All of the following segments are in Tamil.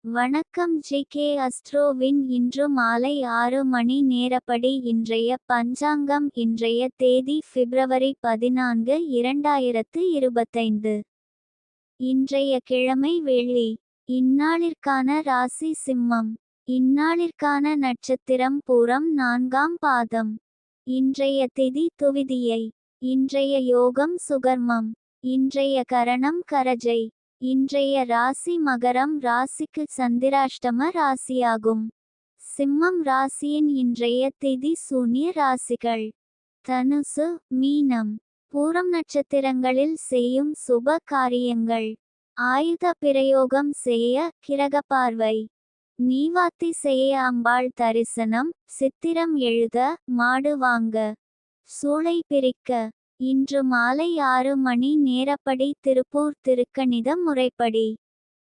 வணக்கம் ஜி.கே. அஸ்ட்ரோவின் இன்று மாலை 6 மணி நேரப்படி இன்றைய பஞ்சாங்கம். இன்றைய தேதி பிப்ரவரி 14, 2025. இன்றைய கிழமை வெள்ளி. இந்நாளிற்கான ராசி சிம்மம். இந்நாளிற்கான நட்சத்திரம் பூரம் 4ஆம் பாதம். இன்றைய திதி துவிதியை. இன்றைய யோகம் சுகர்மம். இன்றைய கரணம் கரஜை. இன்றைய ராசி மகரம் ராசிக்கு சந்திராஷ்டம ராசியாகும். சிம்மம் ராசியின் இன்றைய திதி சூன்ய ராசிகள் தனுசு, மீனம். பூரம் நட்சத்திரங்களில் செய்யும் சுப காரியங்கள். ஆயுத பிரயோகம் செய்ய கிரகப்பார்வை. நீவாத்தி செய்ய அம்பாள் தரிசனம். சித்திரம் எழுத மாடு வாங்க. சூளை பிரிக்க. இன்று மாலை 6 மணி நேரப்படி திருப்பூர் திருக்கணித முறைப்படி.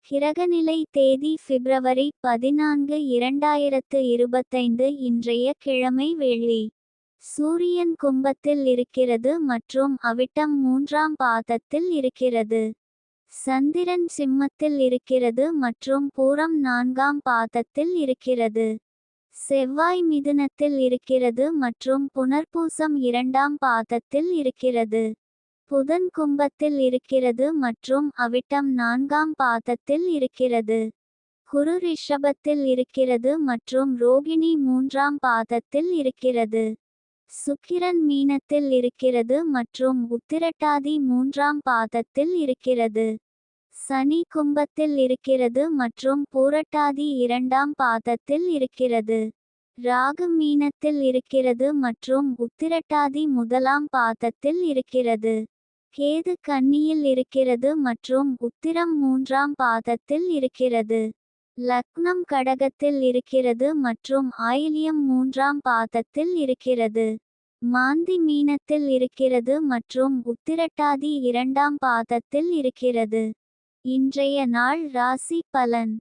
கிரகநிலை தேதி பிப்ரவரி 14, 2025. இன்றைய கிழமை வெள்ளி. சூரியன் கும்பத்தில் இருக்கிறது மற்றும் அவிட்டம் 3ஆம் பாதத்தில் இருக்கிறது. சந்திரன் சிம்மத்தில் இருக்கிறது மற்றும் பூரம் 4ஆம் பாதத்தில் இருக்கிறது. செவ்வாய் மிதுனத்தில் இருக்கிறது மற்றும் புனர்பூசம் 2ஆம் பாதத்தில் இருக்கிறது. புதன் கும்பத்தில் இருக்கிறது மற்றும் அவிட்டம் 4ஆம் பாதத்தில் இருக்கிறது. குரு ரிஷபத்தில் இருக்கிறது மற்றும் ரோகிணி 3ஆம் பாதத்தில் இருக்கிறது. சுக்கிரன் மீனத்தில் இருக்கிறது மற்றும் உத்திரட்டாதி 3ஆம் பாதத்தில் இருக்கிறது. சனி கும்பத்தில் இருக்கிறது மற்றும் பூரட்டாதி 2ஆம் பாதத்தில் இருக்கிறது. ராகு மீனத்தில் இருக்கிறது மற்றும் உத்திரட்டாதி 1ஆம் பாதத்தில் இருக்கிறது. கேது கன்னியில் இருக்கிறது மற்றும் உத்திரம் 3ஆம் பாதத்தில் இருக்கிறது. லக்னம் கடகத்தில் இருக்கிறது மற்றும் ஆயில்யம் 3ஆம் பாதத்தில் இருக்கிறது. மாந்தி மீனத்தில் இருக்கிறது மற்றும் உத்திரட்டாதி 2ஆம் பாதத்தில் இருக்கிறது. இன்றைய நாள் ராசி பலன்.